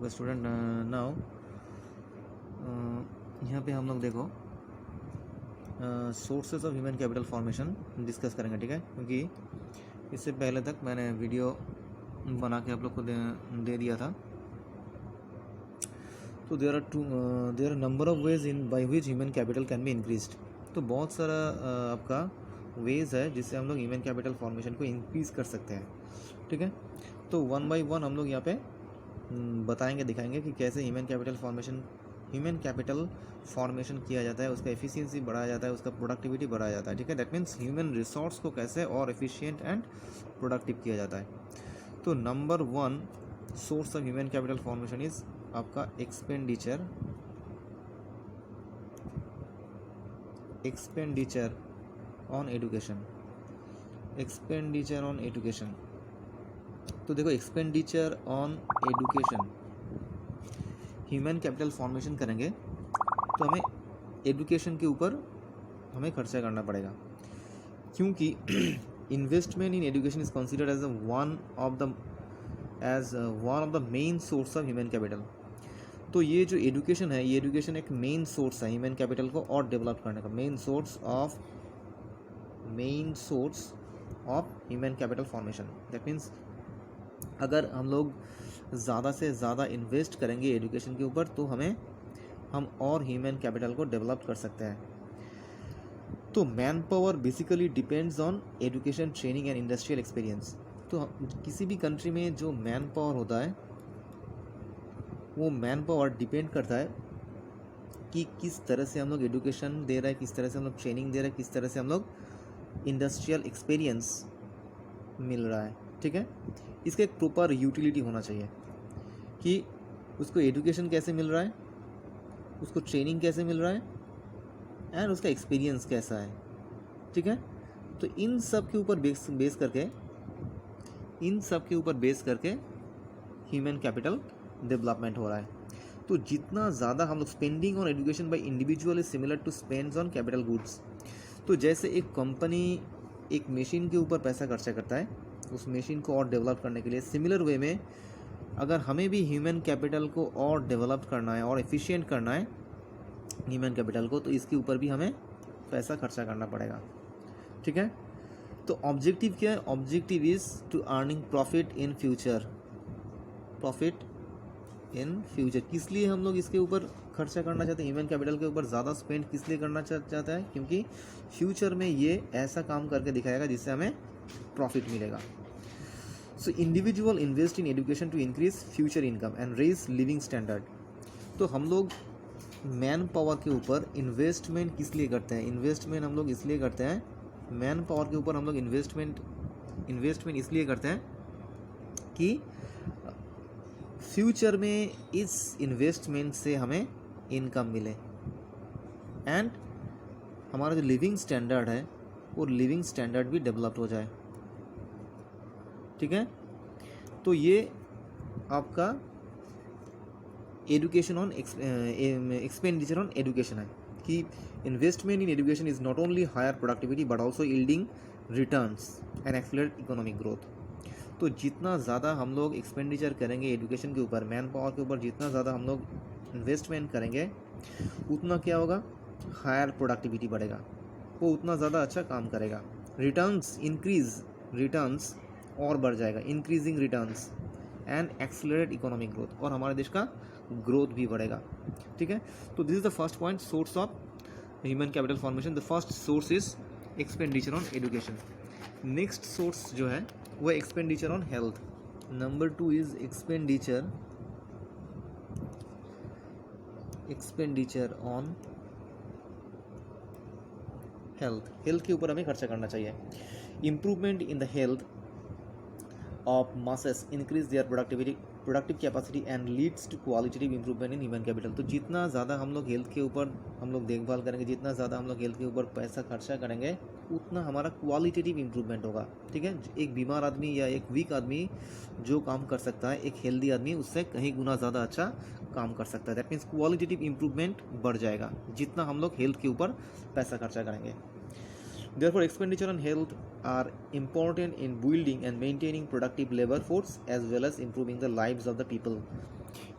Okay student, now यहाँ पे हम लोग देखो sources of human capital formation discuss करेंगे, ठीक है। क्योंकि इससे पहले तक मैंने वीडियो बना के आप लोग को दे दिया था। तो there are number of ways in by which human capital can be increased. तो बहुत सारा आपका वेज है जिससे हम लोग ह्यूमन कैपिटल फॉर्मेशन को इंक्रीज़ कर सकते हैं, ठीक है। तो वन बाय वन हम लोग यहाँ पे बताएंगे, दिखाएंगे कि कैसे ह्यूमन कैपिटल फॉर्मेशन किया जाता है, उसका एफिशिएंसी बढ़ाया जाता है, उसका प्रोडक्टिविटी बढ़ाया जाता है, ठीक है। दैट मीन्स ह्यूमन रिसोर्स को कैसे और एफिशिएंट एंड प्रोडक्टिव किया जाता है। तो number one source of human capital formation is आपका एक्सपेंडिचर ऑन एजुकेशन। तो देखो, expenditure on education, human capital formation करेंगे तो हमें एजुकेशन के ऊपर हमें खर्चा करना पड़ेगा, क्योंकि investment in education is considered as one of the main source of human capital. तो ये जो एजुकेशन है, ये एजुकेशन एक मेन सोर्स है ह्यूमन कैपिटल को और डेवलप करने का, main source of human capital formation. That means अगर हम लोग ज़्यादा से ज़्यादा इन्वेस्ट करेंगे एजुकेशन के ऊपर तो हम और ह्यूमन कैपिटल को डेवलप कर सकते हैं। तो man power basically depends on education, training and industrial experience. तो किसी भी कंट्री में जो मैन पावर होता है वो मैन पावर डिपेंड करता है कि किस तरह से हम लोग एजुकेशन दे रहे हैं, किस तरह से हम लोग ट्रेनिंग दे रहे हैं, किस तरह से हम लोग इंडस्ट्रियल एक्सपीरियंस मिल रहा है, ठीक है। इसका एक प्रॉपर यूटिलिटी होना चाहिए कि उसको एजुकेशन कैसे मिल रहा है, उसको ट्रेनिंग कैसे मिल रहा है एंड उसका एक्सपीरियंस कैसा है, ठीक है। तो इन सब के ऊपर बेस करके ह्यूमन कैपिटल डेवलपमेंट हो रहा है। तो जितना ज़्यादा हम लोग spending on education by individual is similar to spends on capital goods. तो जैसे एक कंपनी एक मशीन के ऊपर पैसा खर्चा करता है उस मशीन को और डेवलप करने के लिए, सिमिलर वे में अगर हमें भी ह्यूमन कैपिटल को और डेवलप करना है और एफिशिएंट करना है ह्यूमन कैपिटल को, तो इसके ऊपर भी हमें पैसा खर्चा करना पड़ेगा, ठीक है। तो ऑब्जेक्टिव क्या है? Objective is to earning profit in future. किस लिए हम लोग इसके ऊपर खर्चा करना चाहते हैं, ह्यूमन कैपिटल के ऊपर ज़्यादा स्पेंड किस लिए करना चाहता है? क्योंकि फ्यूचर में ये ऐसा काम करके दिखाएगा जिससे हमें प्रॉफिट मिलेगा। So individual invest in education to increase future income and raise living standard. तो हम लोग मैन पावर के ऊपर इन्वेस्टमेंट किस लिए करते हैं? इन्वेस्टमेंट हम लोग इसलिए करते हैं, मैन पावर के ऊपर हम लोग इन्वेस्टमेंट इसलिए करते हैं कि फ्यूचर में इस इन्वेस्टमेंट से हमें इनकम मिले एंड हमारा जो लिविंग स्टैंडर्ड है वो लिविंग स्टैंडर्ड भी डेवलप हो जाए, ठीक है। तो ये आपका education on expenditure on education है कि investment in education is not only higher productivity but also yielding returns and accelerate economic growth. तो जितना ज़्यादा हम लोग एक्सपेंडिचर करेंगे एजुकेशन के ऊपर, मैन पावर के ऊपर जितना ज़्यादा हम लोग इन्वेस्टमेंट करेंगे उतना क्या होगा? हायर प्रोडक्टिविटी बढ़ेगा, वो उतना ज़्यादा अच्छा काम करेगा, रिटर्न्स और बढ़ जाएगा, increasing returns and accelerate economic growth, और हमारे देश का ग्रोथ भी बढ़ेगा, ठीक है। तो this is the first point, source of human capital formation. The first source is expenditure on education. Next source जो है वो expenditure on health. Number two is expenditure on health के ऊपर हमें खर्चा करना चाहिए। Improvement in the health of masses increase their productive capacity and leads to qualitative improvement in human capital. तो जितना ज़्यादा हम लोग हेल्थ के ऊपर हम लोग देखभाल करेंगे, जितना ज़्यादा हम लोग हेल्थ के ऊपर पैसा खर्चा करेंगे उतना हमारा क्वालिटेटिव इंप्रूवमेंट होगा, ठीक है। एक बीमार आदमी या एक वीक आदमी जो काम कर सकता है, एक हेल्दी आदमी उससे कहीं गुना ज़्यादा अच्छा काम कर सकता है। दैट मीन्स क्वालिटेटिव इंप्रूवमेंट बढ़ जाएगा जितना हम लोग हेल्थ के ऊपर पैसा खर्चा करेंगे। Therefore, expenditure on health are important in building and maintaining productive labor force as well as improving the lives of the people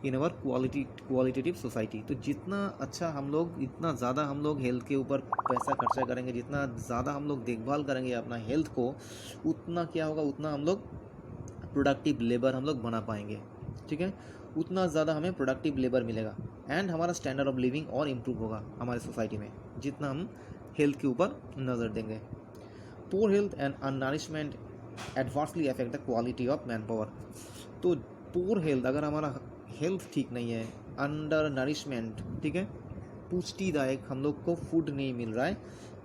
in our qualitative society. तो जितना अच्छा हम लोग, इतना ज़्यादा हम लोग हेल्थ के ऊपर पैसा खर्चा करेंगे, जितना ज़्यादा हम लोग देखभाल करेंगे अपना हेल्थ को, उतना क्या होगा, उतना हम लोग प्रोडक्टिव लेबर हम लोग बना पाएंगे, ठीक है, उतना ज़्यादा हमें प्रोडक्टिव लेबर मिलेगा एंड हमारा स्टैंडर्ड ऑफ लिविंग और इम्प्रूव होगा हमारे सोसाइटी में, जितना हम हेल्थ के ऊपर नज़र देंगे. Poor health and unnourishment adversely affect the quality of manpower. तो पुअर हेल्थ, अगर हमारा हेल्थ ठीक नहीं है, अंडर नरिशमेंट, ठीक है, पुष्टिदायक हम लोग को फूड नहीं मिल रहा है,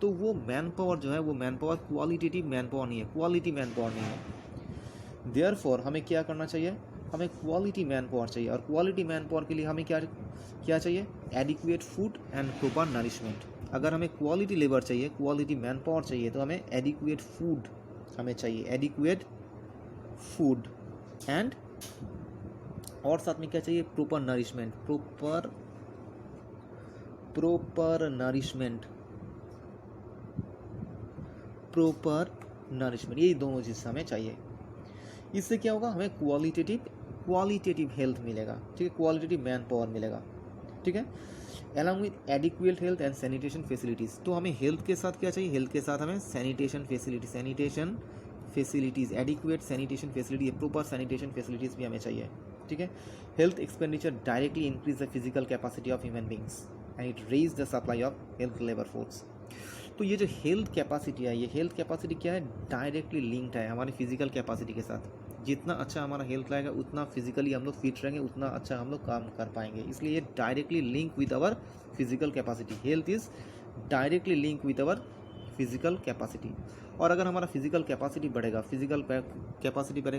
तो वो मैन पावर जो है, वो man power qualitative man power नहीं है, क्वालिटी मैन पावर नहीं है. देयरफॉर हमें क्या करना चाहिए, हमें क्वालिटी मैन पावर चाहिए, और क्वालिटी मैन पावर के लिए हमें क्या चाहिए, adequate food and proper nourishment. अगर हमें क्वालिटी लेबर चाहिए, क्वालिटी मैन पावर चाहिए, तो हमें एडिक्वेट फूड हमें चाहिए, एडिक्वेट फूड एंड, और साथ में क्या चाहिए, प्रॉपर नरिशमेंट, प्रॉपर नरिशमेंट, ये दोनों चीज़ हमें चाहिए. इससे क्या होगा, हमें क्वालिटेटिव हेल्थ मिलेगा, ठीक है, क्वालिटेटिव मैन पावर मिलेगा, ठीक है, along with adequate health and sanitation facilities. तो हमें हेल्थ के साथ क्या चाहिए, हेल्थ के साथ हमें sanitation facilities, adequate sanitation facility, proper sanitation facilities भी हमें चाहिए, ठीक है. Health expenditure directly increase the physical capacity of human beings and it raise the supply of health labour force. तो ये जो हेल्थ कैपेसिटी है, ये हेल्थ कैपेसिटी क्या है, डायरेक्टली लिंक्ड है हमारी फिजिकल कैपेसिटी के साथ. जितना अच्छा हमारा हेल्थ रहेगा, उतना फिजिकली हम लोग फिट रहेंगे, उतना अच्छा हम लोग काम कर पाएंगे. इसलिए ये directly link with our physical capacity. Health is directly link with our physical capacity. और अगर हमारा फिजिकल कैपेसिटी बढ़ेगा,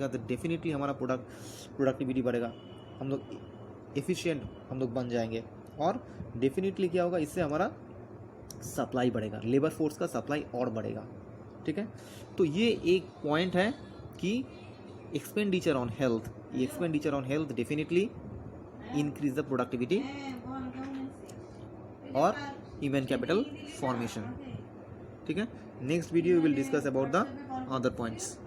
तो डेफिनेटली हमारा प्रोडक्टिविटी बढ़ेगा, हम लोग एफिशिएंट हम लोग बन जाएंगे, और डेफिनेटली क्या होगा, इससे हमारा सप्लाई बढ़ेगा, लेबर फोर्स का सप्लाई और बढ़ेगा, ठीक है. तो ये एक पॉइंट है कि expenditure on health definitely increase the productivity और ह्यूमन कैपिटल फॉर्मेशन, ठीक है. Next video will discuss about the other points.